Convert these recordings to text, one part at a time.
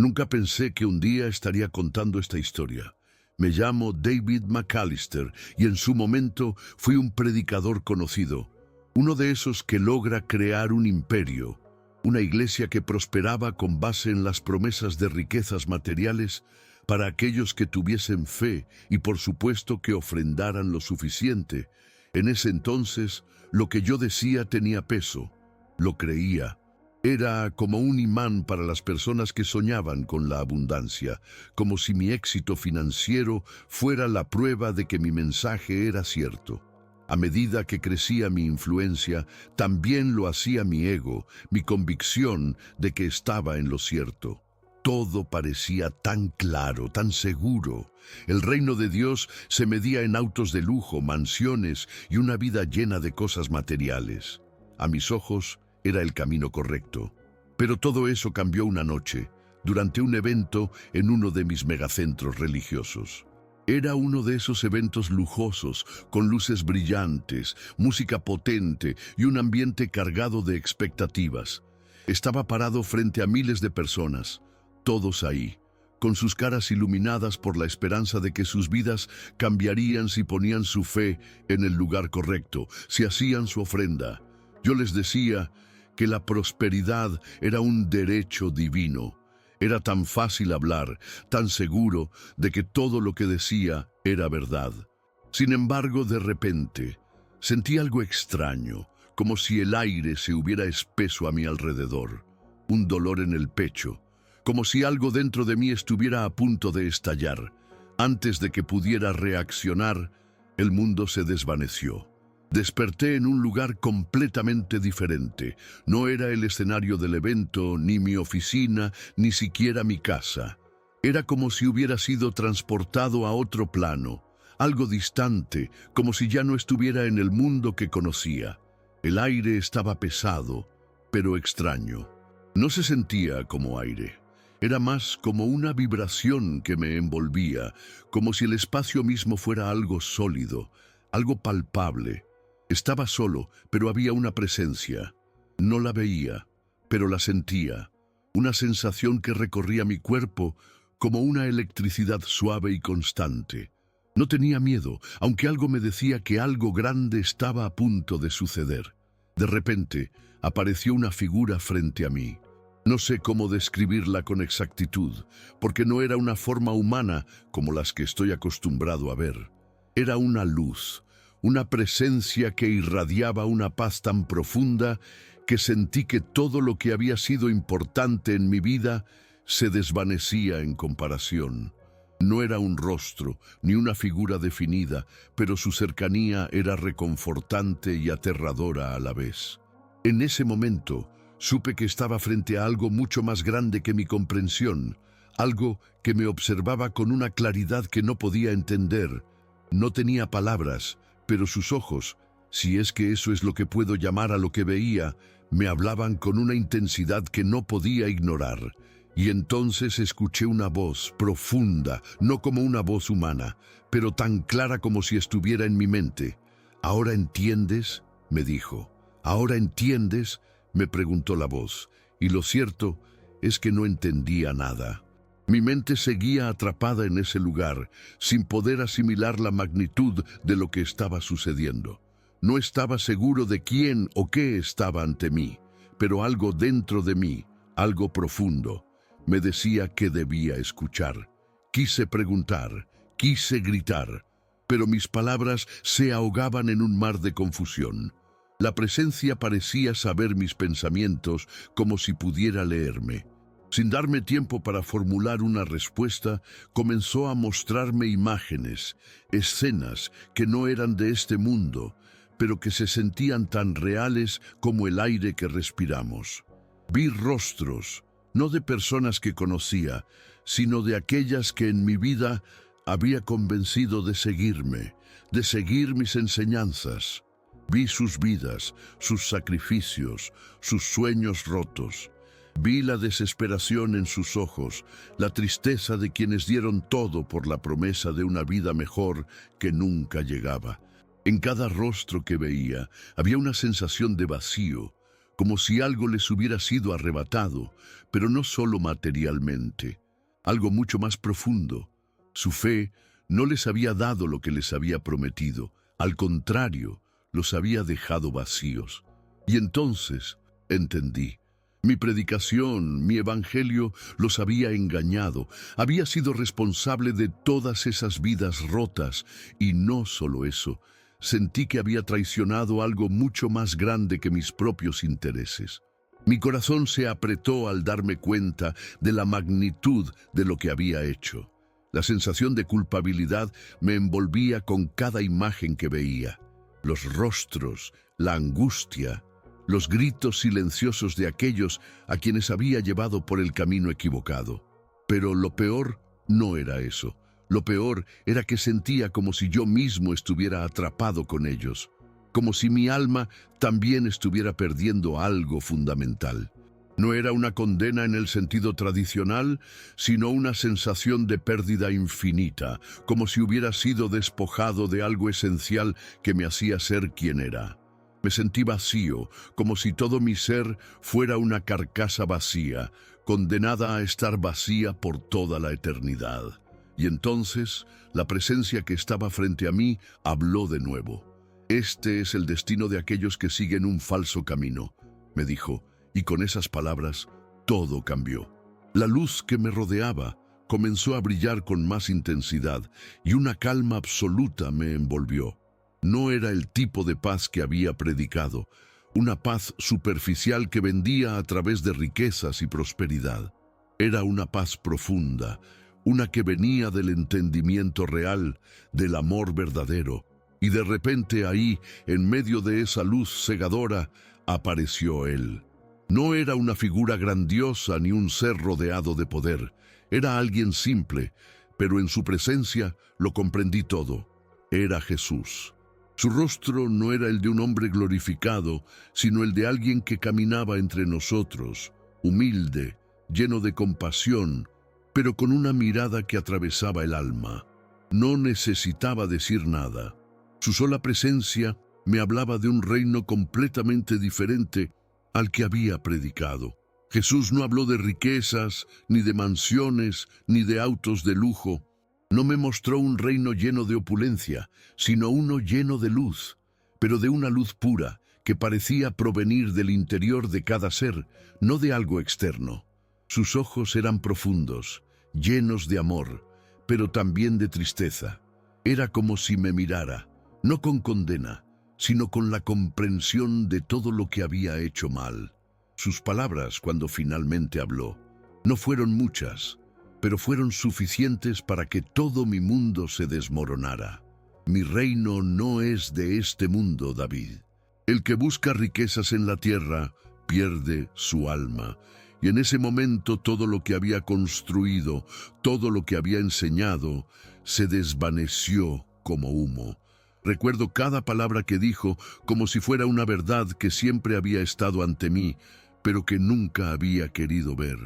Nunca pensé que un día estaría contando esta historia. Me llamo David McAllister y en su momento fui un predicador conocido, uno de esos que logra crear un imperio, una iglesia que prosperaba con base en las promesas de riquezas materiales para aquellos que tuviesen fe y por supuesto que ofrendaran lo suficiente. En ese entonces, lo que yo decía tenía peso, lo creía. Era como un imán para las personas que soñaban con la abundancia, como si mi éxito financiero fuera la prueba de que mi mensaje era cierto. A medida que crecía mi influencia, también lo hacía mi ego, mi convicción de que estaba en lo cierto. Todo parecía tan claro, tan seguro. El reino de Dios se medía en autos de lujo, mansiones y una vida llena de cosas materiales. A mis ojos, era el camino correcto. Pero todo eso cambió una noche, durante un evento en uno de mis megacentros religiosos. Era uno de esos eventos lujosos, con luces brillantes, música potente y un ambiente cargado de expectativas. Estaba parado frente a miles de personas, todos ahí, con sus caras iluminadas por la esperanza de que sus vidas cambiarían si ponían su fe en el lugar correcto, si hacían su ofrenda. Yo les decía que la prosperidad era un derecho divino. Era tan fácil hablar, tan seguro de que todo lo que decía era verdad. Sin embargo, de repente, sentí algo extraño, como si el aire se hubiera espeso a mi alrededor. Un dolor en el pecho, como si algo dentro de mí estuviera a punto de estallar. Antes de que pudiera reaccionar, el mundo se desvaneció. Desperté en un lugar completamente diferente. No era el escenario del evento, ni mi oficina, ni siquiera mi casa. Era como si hubiera sido transportado a otro plano, algo distante, como si ya no estuviera en el mundo que conocía. El aire estaba pesado, pero extraño. No se sentía como aire. Era más como una vibración que me envolvía, como si el espacio mismo fuera algo sólido, algo palpable. Estaba solo, pero había una presencia. No la veía, pero la sentía. Una sensación que recorría mi cuerpo como una electricidad suave y constante. No tenía miedo, aunque algo me decía que algo grande estaba a punto de suceder. De repente, apareció una figura frente a mí. No sé cómo describirla con exactitud, porque no era una forma humana como las que estoy acostumbrado a ver. Era una luz. Una presencia que irradiaba una paz tan profunda que sentí que todo lo que había sido importante en mi vida se desvanecía en comparación. No era un rostro, ni una figura definida, pero su cercanía era reconfortante y aterradora a la vez. En ese momento, supe que estaba frente a algo mucho más grande que mi comprensión, algo que me observaba con una claridad que no podía entender. No tenía palabras, pero sus ojos, si es que eso es lo que puedo llamar a lo que veía, me hablaban con una intensidad que no podía ignorar. Y entonces escuché una voz profunda, no como una voz humana, pero tan clara como si estuviera en mi mente. ¿Ahora entiendes?, me dijo. ¿Ahora entiendes?, me preguntó la voz. Y lo cierto es que no entendía nada. Mi mente seguía atrapada en ese lugar, sin poder asimilar la magnitud de lo que estaba sucediendo. No estaba seguro de quién o qué estaba ante mí, pero algo dentro de mí, algo profundo, me decía que debía escuchar. Quise preguntar, quise gritar, pero mis palabras se ahogaban en un mar de confusión. La presencia parecía saber mis pensamientos como si pudiera leerme. Sin darme tiempo para formular una respuesta, comenzó a mostrarme imágenes, escenas que no eran de este mundo, pero que se sentían tan reales como el aire que respiramos. Vi rostros, no de personas que conocía, sino de aquellas que en mi vida había convencido de seguirme, de seguir mis enseñanzas. Vi sus vidas, sus sacrificios, sus sueños rotos. Vi la desesperación en sus ojos, la tristeza de quienes dieron todo por la promesa de una vida mejor que nunca llegaba. En cada rostro que veía había una sensación de vacío, como si algo les hubiera sido arrebatado, pero no solo materialmente, algo mucho más profundo. Su fe no les había dado lo que les había prometido, al contrario, los había dejado vacíos. Y entonces entendí. Mi predicación, mi evangelio los había engañado, había sido responsable de todas esas vidas rotas, y no solo eso, sentí que había traicionado algo mucho más grande que mis propios intereses. Mi corazón se apretó al darme cuenta de la magnitud de lo que había hecho. La sensación de culpabilidad me envolvía con cada imagen que veía. Los rostros, la angustia, los gritos silenciosos de aquellos a quienes había llevado por el camino equivocado. Pero lo peor no era eso. Lo peor era que sentía como si yo mismo estuviera atrapado con ellos, como si mi alma también estuviera perdiendo algo fundamental. No era una condena en el sentido tradicional, sino una sensación de pérdida infinita, como si hubiera sido despojado de algo esencial que me hacía ser quien era. Me sentí vacío, como si todo mi ser fuera una carcasa vacía, condenada a estar vacía por toda la eternidad. Y entonces, la presencia que estaba frente a mí habló de nuevo. «Este es el destino de aquellos que siguen un falso camino», me dijo, y con esas palabras todo cambió. La luz que me rodeaba comenzó a brillar con más intensidad y una calma absoluta me envolvió. No era el tipo de paz que había predicado, una paz superficial que vendía a través de riquezas y prosperidad. Era una paz profunda, una que venía del entendimiento real, del amor verdadero. Y de repente ahí, en medio de esa luz cegadora, apareció Él. No era una figura grandiosa ni un ser rodeado de poder. Era alguien simple, pero en su presencia lo comprendí todo. Era Jesús. Su rostro no era el de un hombre glorificado, sino el de alguien que caminaba entre nosotros, humilde, lleno de compasión, pero con una mirada que atravesaba el alma. No necesitaba decir nada. Su sola presencia me hablaba de un reino completamente diferente al que había predicado. Jesús no habló de riquezas, ni de mansiones, ni de autos de lujo. No me mostró un reino lleno de opulencia, sino uno lleno de luz, pero de una luz pura, que parecía provenir del interior de cada ser, no de algo externo. Sus ojos eran profundos, llenos de amor, pero también de tristeza. Era como si me mirara, no con condena, sino con la comprensión de todo lo que había hecho mal. Sus palabras, cuando finalmente habló, no fueron muchas, pero fueron suficientes para que todo mi mundo se desmoronara. Mi reino no es de este mundo, David. El que busca riquezas en la tierra pierde su alma. Y en ese momento todo lo que había construido, todo lo que había enseñado, se desvaneció como humo. Recuerdo cada palabra que dijo como si fuera una verdad que siempre había estado ante mí, pero que nunca había querido ver.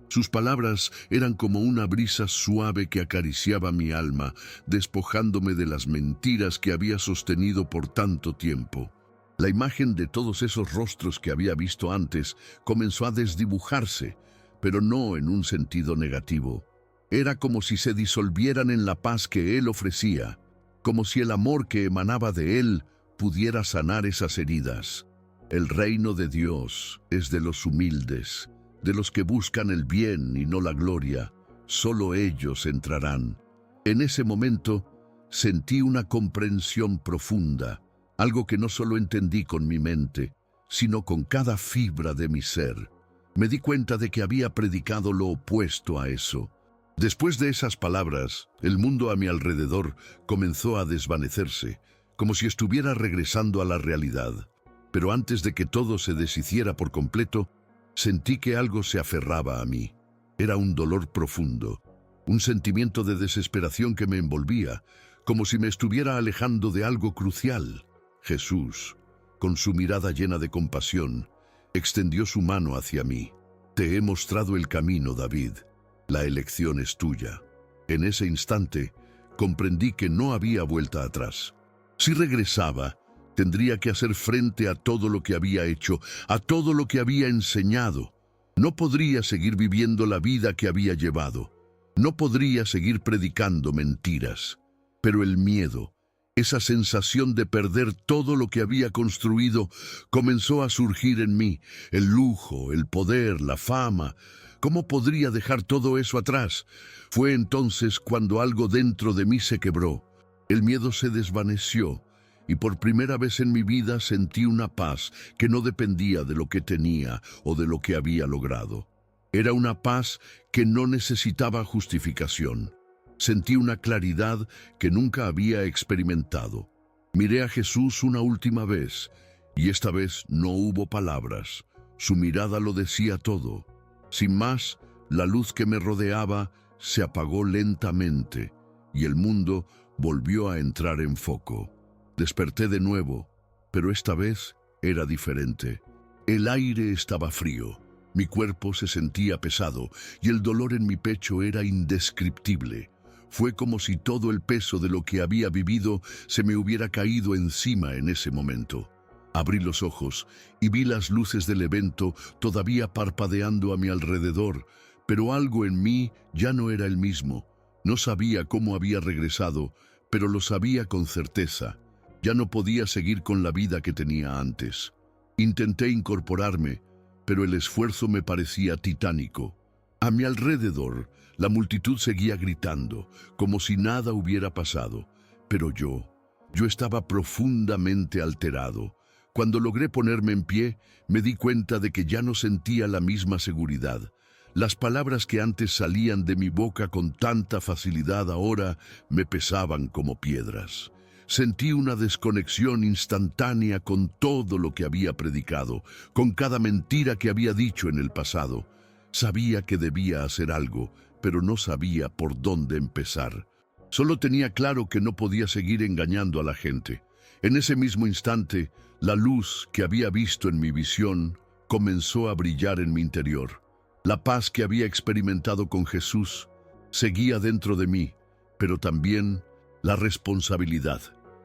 Sus palabras eran como una brisa suave que acariciaba mi alma, despojándome de las mentiras que había sostenido por tanto tiempo. La imagen de todos esos rostros que había visto antes comenzó a desdibujarse, pero no en un sentido negativo. Era como si se disolvieran en la paz que Él ofrecía, como si el amor que emanaba de Él pudiera sanar esas heridas. El reino de Dios es de los humildes, de los que buscan el bien y no la gloria. Solo ellos entrarán. En ese momento sentí una comprensión profunda, algo que no solo entendí con mi mente, sino con cada fibra de mi ser. Me di cuenta de que había predicado lo opuesto a eso. Después de esas palabras, el mundo a mi alrededor comenzó a desvanecerse, como si estuviera regresando a la realidad. Pero antes de que todo se deshiciera por completo, sentí que algo se aferraba a mí. Era un dolor profundo, un sentimiento de desesperación que me envolvía, como si me estuviera alejando de algo crucial. Jesús, con su mirada llena de compasión, extendió su mano hacia mí. Te he mostrado el camino, David. La elección es tuya. En ese instante, comprendí que no había vuelta atrás. Si regresaba, Tendría que hacer frente a todo lo que había hecho, a todo lo que había enseñado. No podría seguir viviendo la vida que había llevado. No podría seguir predicando mentiras. Pero el miedo, esa sensación de perder todo lo que había construido, comenzó a surgir en mí. El lujo, el poder, la fama. ¿Cómo podría dejar todo eso atrás? Fue entonces cuando algo dentro de mí se quebró. El miedo se desvaneció y por primera vez en mi vida sentí una paz que no dependía de lo que tenía o de lo que había logrado. Era una paz que no necesitaba justificación. Sentí una claridad que nunca había experimentado. Miré a Jesús una última vez y esta vez no hubo palabras. Su mirada lo decía todo. Sin más, la luz que me rodeaba se apagó lentamente y el mundo volvió a entrar en foco. Desperté de nuevo, pero esta vez era diferente. El aire estaba frío, mi cuerpo se sentía pesado y el dolor en mi pecho era indescriptible. Fue como si todo el peso de lo que había vivido se me hubiera caído encima en ese momento. Abrí los ojos y vi las luces del evento todavía parpadeando a mi alrededor, pero algo en mí ya no era el mismo. No sabía cómo había regresado, pero lo sabía con certeza. Ya no podía seguir con la vida que tenía antes. Intenté incorporarme, pero el esfuerzo me parecía titánico. A mi alrededor, la multitud seguía gritando, como si nada hubiera pasado. Pero yo estaba profundamente alterado. Cuando logré ponerme en pie, me di cuenta de que ya no sentía la misma seguridad. Las palabras que antes salían de mi boca con tanta facilidad ahora me pesaban como piedras. Sentí una desconexión instantánea con todo lo que había predicado, con cada mentira que había dicho en el pasado. Sabía que debía hacer algo, pero no sabía por dónde empezar. Solo tenía claro que no podía seguir engañando a la gente. En ese mismo instante, la luz que había visto en mi visión comenzó a brillar en mi interior. La paz que había experimentado con Jesús seguía dentro de mí, pero también la responsabilidad.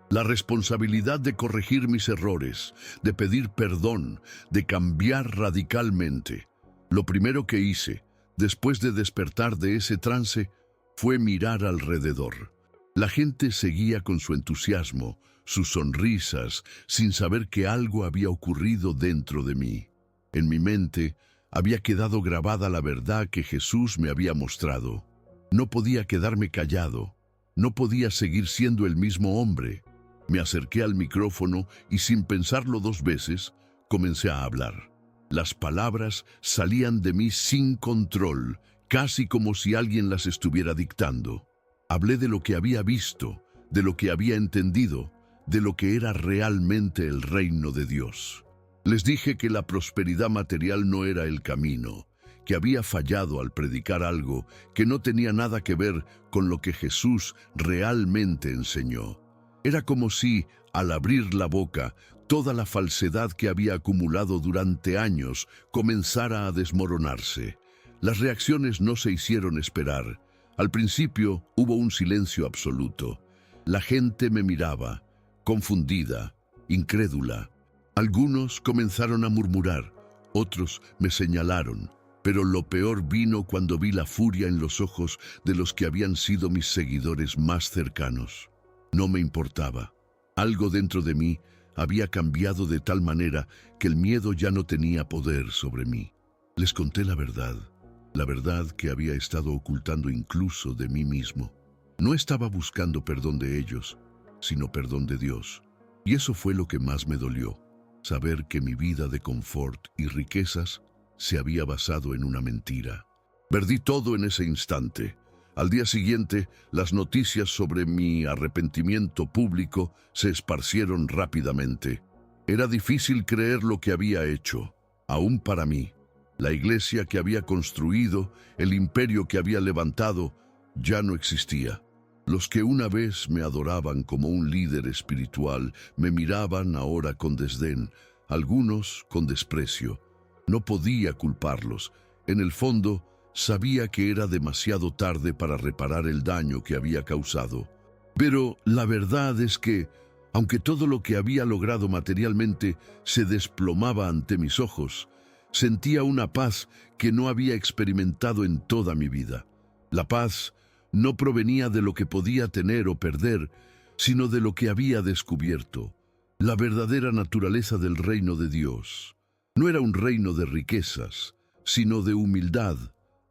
La responsabilidad de corregir mis errores, de pedir perdón, de cambiar radicalmente. Lo primero que hice, después de despertar de ese trance, fue mirar alrededor. La gente seguía con su entusiasmo, sus sonrisas, sin saber que algo había ocurrido dentro de mí. En mi mente había quedado grabada la verdad que Jesús me había mostrado. No podía quedarme callado, no podía seguir siendo el mismo hombre. Me acerqué al micrófono y sin pensarlo dos veces, comencé a hablar. Las palabras salían de mí sin control, casi como si alguien las estuviera dictando. Hablé de lo que había visto, de lo que había entendido, de lo que era realmente el reino de Dios. Les dije que la prosperidad material no era el camino, que había fallado al predicar algo que no tenía nada que ver con lo que Jesús realmente enseñó. Era como si, al abrir la boca, toda la falsedad que había acumulado durante años comenzara a desmoronarse. Las reacciones no se hicieron esperar. Al principio hubo un silencio absoluto. La gente me miraba, confundida, incrédula. Algunos comenzaron a murmurar, otros me señalaron, pero lo peor vino cuando vi la furia en los ojos de los que habían sido mis seguidores más cercanos. No me importaba. Algo dentro de mí había cambiado de tal manera que el miedo ya no tenía poder sobre mí. Les conté la verdad que había estado ocultando incluso de mí mismo. No estaba buscando perdón de ellos, sino perdón de Dios. Y eso fue lo que más me dolió, saber que mi vida de confort y riquezas se había basado en una mentira. Perdí todo en ese instante. Al día siguiente, las noticias sobre mi arrepentimiento público se esparcieron rápidamente. Era difícil creer lo que había hecho, aún para mí. La iglesia que había construido, el imperio que había levantado, ya no existía. Los que una vez me adoraban como un líder espiritual me miraban ahora con desdén, algunos con desprecio. No podía culparlos. En el fondo, sabía que era demasiado tarde para reparar el daño que había causado. Pero la verdad es que, Aunque todo lo que había logrado materialmente se desplomaba ante mis ojos, sentía una paz que no había experimentado en toda mi vida. La paz no provenía de lo que podía tener o perder, sino de lo que había descubierto, la verdadera naturaleza del reino de Dios. No era un reino de riquezas, sino de humildad,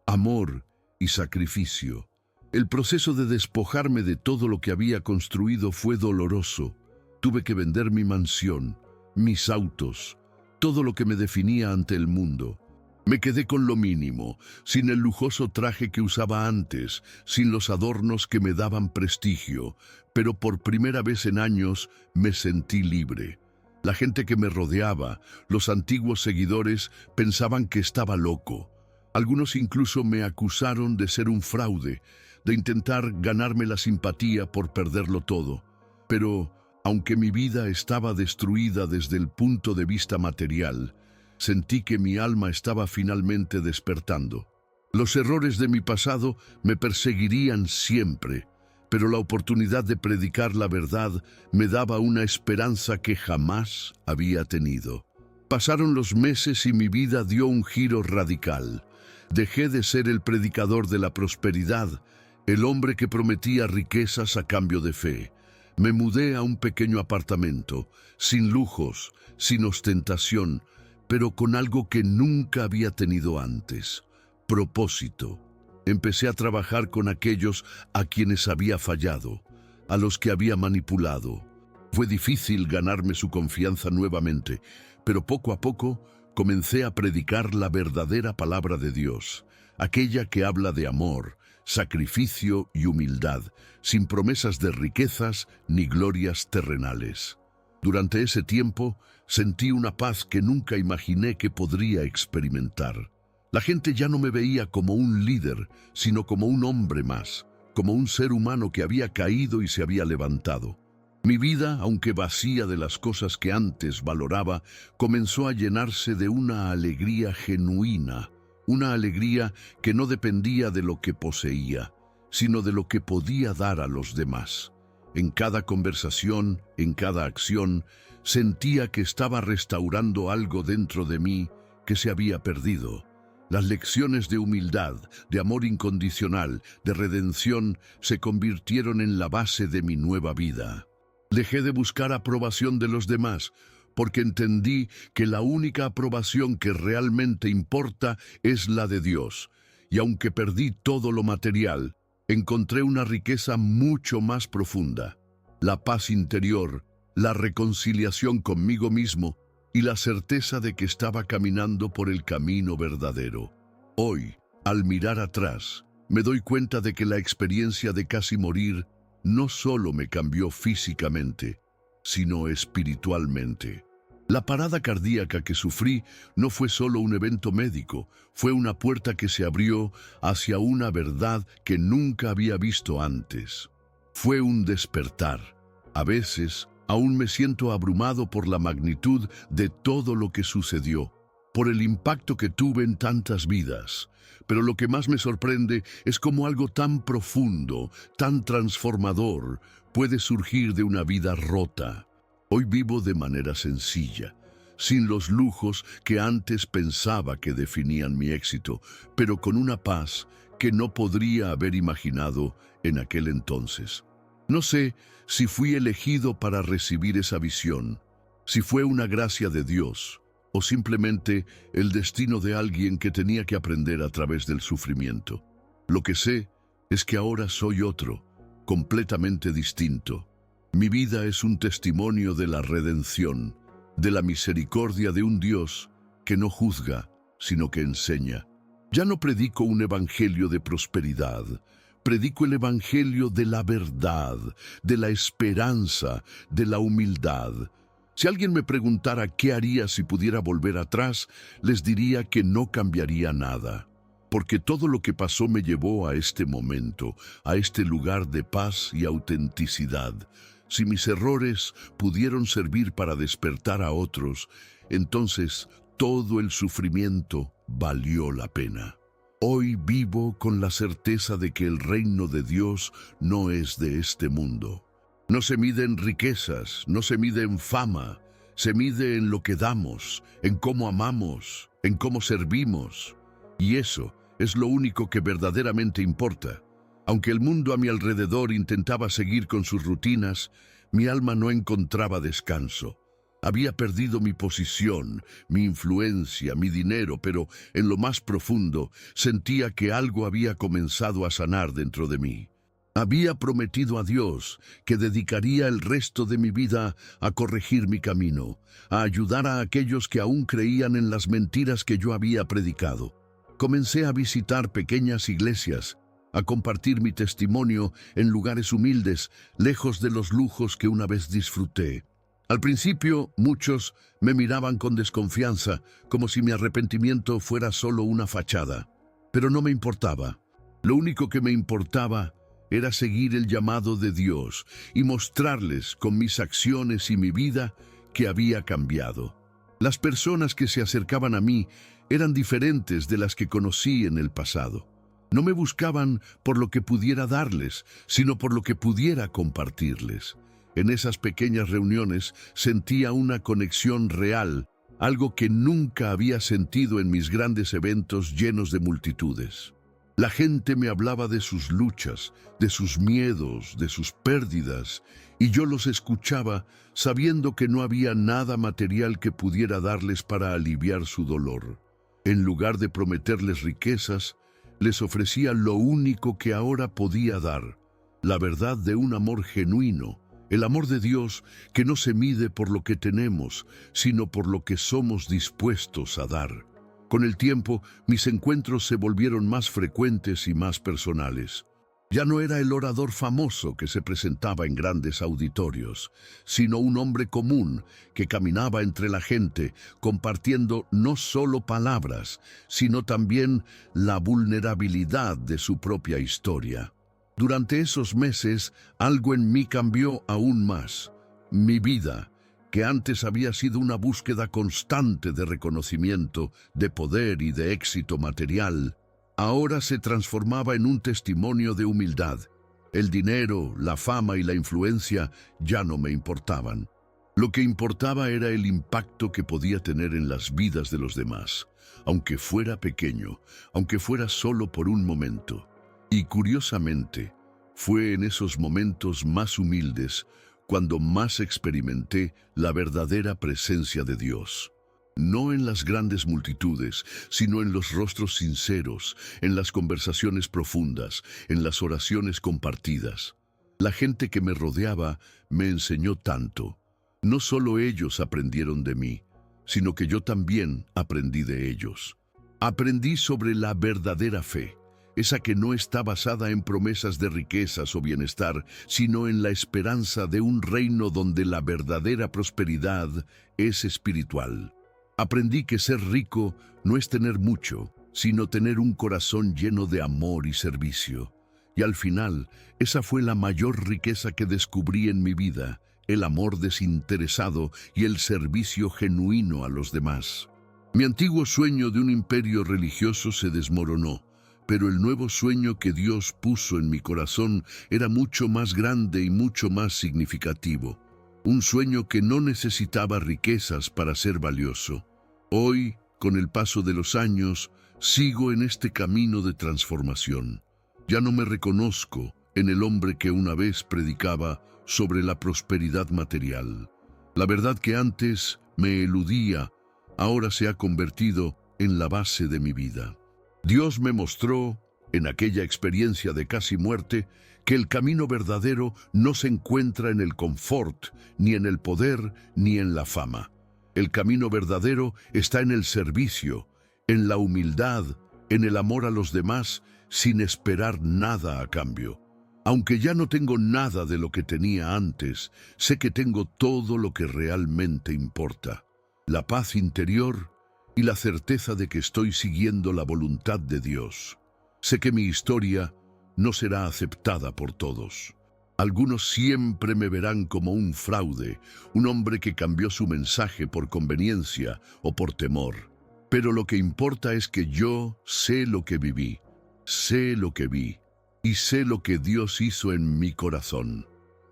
amor y sacrificio. El proceso de despojarme de todo lo que había construido fue doloroso. Tuve que vender mi mansión, mis autos, todo lo que me definía ante el mundo. Me quedé con lo mínimo, sin el lujoso traje que usaba antes, sin los adornos que me daban prestigio, pero por primera vez en años me sentí libre. La gente que me rodeaba, los antiguos seguidores, pensaban que estaba loco. Algunos incluso me acusaron de ser un fraude, de intentar ganarme la simpatía por perderlo todo. Pero, aunque mi vida estaba destruida desde el punto de vista material, sentí que mi alma estaba finalmente despertando. Los errores de mi pasado me perseguirían siempre, pero la oportunidad de predicar la verdad me daba una esperanza que jamás había tenido. Pasaron los meses y mi vida dio un giro radical. Dejé de ser el predicador de la prosperidad, el hombre que prometía riquezas a cambio de fe. Me mudé a un pequeño apartamento, sin lujos, sin ostentación, pero con algo que nunca había tenido antes: propósito. Empecé a trabajar con aquellos a quienes había fallado, a los que había manipulado. Fue difícil ganarme su confianza nuevamente, pero poco a poco comencé a predicar la verdadera palabra de Dios, aquella que habla de amor, sacrificio y humildad, sin promesas de riquezas ni glorias terrenales. Durante ese tiempo sentí una paz que nunca imaginé que podría experimentar. La gente ya no me veía como un líder, sino como un hombre más, como un ser humano que había caído y se había levantado. Mi vida, aunque vacía de las cosas que antes valoraba, comenzó a llenarse de una alegría genuina, una alegría que no dependía de lo que poseía, sino de lo que podía dar a los demás. En cada conversación, en cada acción, sentía que estaba restaurando algo dentro de mí que se había perdido. Las lecciones de humildad, de amor incondicional, de redención, se convirtieron en la base de mi nueva vida. Dejé de buscar aprobación de los demás, porque entendí que la única aprobación que realmente importa es la de Dios. Y aunque perdí todo lo material, encontré una riqueza mucho más profunda: la paz interior, la reconciliación conmigo mismo y la certeza de que estaba caminando por el camino verdadero. Hoy, al mirar atrás, me doy cuenta de que la experiencia de casi morir no solo me cambió físicamente, sino espiritualmente. La parada cardíaca que sufrí no fue solo un evento médico, fue una puerta que se abrió hacia una verdad que nunca había visto antes. Fue un despertar. A veces, aún me siento abrumado por la magnitud de todo lo que sucedió, por el impacto que tuve en tantas vidas. Pero lo que más me sorprende es cómo algo tan profundo, tan transformador, puede surgir de una vida rota. Hoy vivo de manera sencilla, sin los lujos que antes pensaba que definían mi éxito, pero con una paz que no podría haber imaginado en aquel entonces. No sé si fui elegido para recibir esa visión, si fue una gracia de Dios, o simplemente el destino de alguien que tenía que aprender a través del sufrimiento. Lo que sé es que ahora soy otro, completamente distinto. Mi vida es un testimonio de la redención, de la misericordia de un Dios que no juzga, sino que enseña. Ya no predico un evangelio de prosperidad, predico el evangelio de la verdad, de la esperanza, de la humildad. Si alguien me preguntara qué haría si pudiera volver atrás, les diría que no cambiaría nada, porque todo lo que pasó me llevó a este momento, a este lugar de paz y autenticidad. Si mis errores pudieron servir para despertar a otros, entonces todo el sufrimiento valió la pena. Hoy vivo con la certeza de que el reino de Dios no es de este mundo. No se mide en riquezas, no se mide en fama, se mide en lo que damos, en cómo amamos, en cómo servimos. Y eso es lo único que verdaderamente importa. Aunque el mundo a mi alrededor intentaba seguir con sus rutinas, mi alma no encontraba descanso. Había perdido mi posición, mi influencia, mi dinero, pero en lo más profundo sentía que algo había comenzado a sanar dentro de mí. Había prometido a Dios que dedicaría el resto de mi vida a corregir mi camino, a ayudar a aquellos que aún creían en las mentiras que yo había predicado. Comencé a visitar pequeñas iglesias, a compartir mi testimonio en lugares humildes, lejos de los lujos que una vez disfruté. Al principio, muchos me miraban con desconfianza, como si mi arrepentimiento fuera solo una fachada. Pero no me importaba. Lo único que me importaba era seguir el llamado de Dios y mostrarles con mis acciones y mi vida que había cambiado. Las personas que se acercaban a mí eran diferentes de las que conocí en el pasado. No me buscaban por lo que pudiera darles, sino por lo que pudiera compartirles. En esas pequeñas reuniones sentía una conexión real, algo que nunca había sentido en mis grandes eventos llenos de multitudes. La gente me hablaba de sus luchas, de sus miedos, de sus pérdidas, y yo los escuchaba sabiendo que no había nada material que pudiera darles para aliviar su dolor. En lugar de prometerles riquezas, les ofrecía lo único que ahora podía dar, la verdad de un amor genuino, el amor de Dios que no se mide por lo que tenemos, sino por lo que somos dispuestos a dar. Con el tiempo, mis encuentros se volvieron más frecuentes y más personales. Ya no era el orador famoso que se presentaba en grandes auditorios, sino un hombre común que caminaba entre la gente, compartiendo no solo palabras, sino también la vulnerabilidad de su propia historia. Durante esos meses, algo en mí cambió aún más. Mi vida, que antes había sido una búsqueda constante de reconocimiento, de poder y de éxito material, ahora se transformaba en un testimonio de humildad. El dinero, la fama y la influencia ya no me importaban. Lo que importaba era el impacto que podía tener en las vidas de los demás, aunque fuera pequeño, aunque fuera solo por un momento. Y curiosamente, fue en esos momentos más humildes cuando más experimenté la verdadera presencia de Dios. No en las grandes multitudes, sino en los rostros sinceros, en las conversaciones profundas, en las oraciones compartidas. La gente que me rodeaba me enseñó tanto. No solo ellos aprendieron de mí, sino que yo también aprendí de ellos. Aprendí sobre la verdadera fe, esa que no está basada en promesas de riquezas o bienestar, sino en la esperanza de un reino donde la verdadera prosperidad es espiritual. Aprendí que ser rico no es tener mucho, sino tener un corazón lleno de amor y servicio. Y al final, esa fue la mayor riqueza que descubrí en mi vida, el amor desinteresado y el servicio genuino a los demás. Mi antiguo sueño de un imperio religioso se desmoronó, pero el nuevo sueño que Dios puso en mi corazón era mucho más grande y mucho más significativo. Un sueño que no necesitaba riquezas para ser valioso. Hoy, con el paso de los años, sigo en este camino de transformación. Ya no me reconozco en el hombre que una vez predicaba sobre la prosperidad material. La verdad que antes me eludía, ahora se ha convertido en la base de mi vida. Dios me mostró, en aquella experiencia de casi muerte, que el camino verdadero no se encuentra en el confort, ni en el poder, ni en la fama. El camino verdadero está en el servicio, en la humildad, en el amor a los demás, sin esperar nada a cambio. Aunque ya no tengo nada de lo que tenía antes, sé que tengo todo lo que realmente importa: la paz interior y la certeza de que estoy siguiendo la voluntad de Dios. Sé que mi historia no será aceptada por todos. Algunos siempre me verán como un fraude, un hombre que cambió su mensaje por conveniencia o por temor. Pero lo que importa es que yo sé lo que viví, sé lo que vi y sé lo que Dios hizo en mi corazón.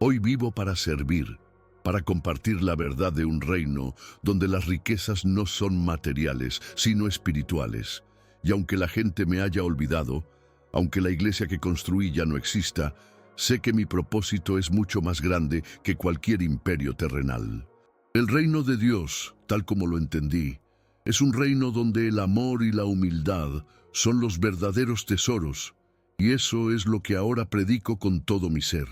Hoy vivo para servir, para compartir la verdad de un reino donde las riquezas no son materiales, sino espirituales. Y aunque la gente me haya olvidado, aunque la iglesia que construí ya no exista, sé que mi propósito es mucho más grande que cualquier imperio terrenal. El reino de Dios, tal como lo entendí, es un reino donde el amor y la humildad son los verdaderos tesoros, y eso es lo que ahora predico con todo mi ser.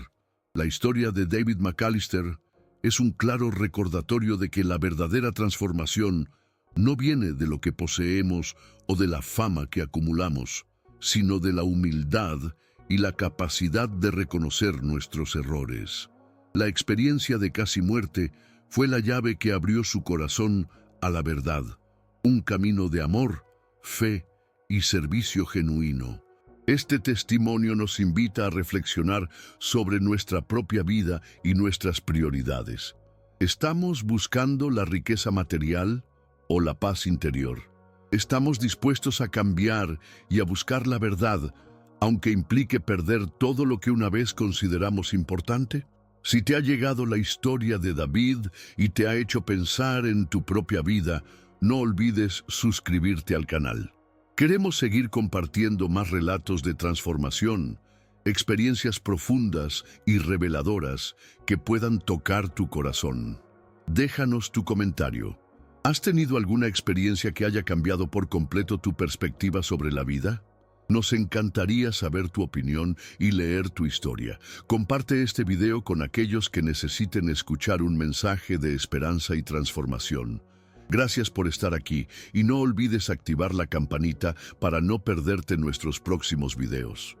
La historia de David McAllister es un claro recordatorio de que la verdadera transformación no viene de lo que poseemos o de la fama que acumulamos, sino de la humildad y la capacidad de reconocer nuestros errores. La experiencia de casi muerte fue la llave que abrió su corazón a la verdad, un camino de amor, fe y servicio genuino. Este testimonio nos invita a reflexionar sobre nuestra propia vida y nuestras prioridades. ¿Estamos buscando la riqueza material o la paz interior? ¿Estamos dispuestos a cambiar y a buscar la verdad, aunque implique perder todo lo que una vez consideramos importante? Si te ha llegado la historia de David y te ha hecho pensar en tu propia vida, no olvides suscribirte al canal. Queremos seguir compartiendo más relatos de transformación, experiencias profundas y reveladoras que puedan tocar tu corazón. Déjanos tu comentario. ¿Has tenido alguna experiencia que haya cambiado por completo tu perspectiva sobre la vida? Nos encantaría saber tu opinión y leer tu historia. Comparte este video con aquellos que necesiten escuchar un mensaje de esperanza y transformación. Gracias por estar aquí y no olvides activar la campanita para no perderte nuestros próximos videos.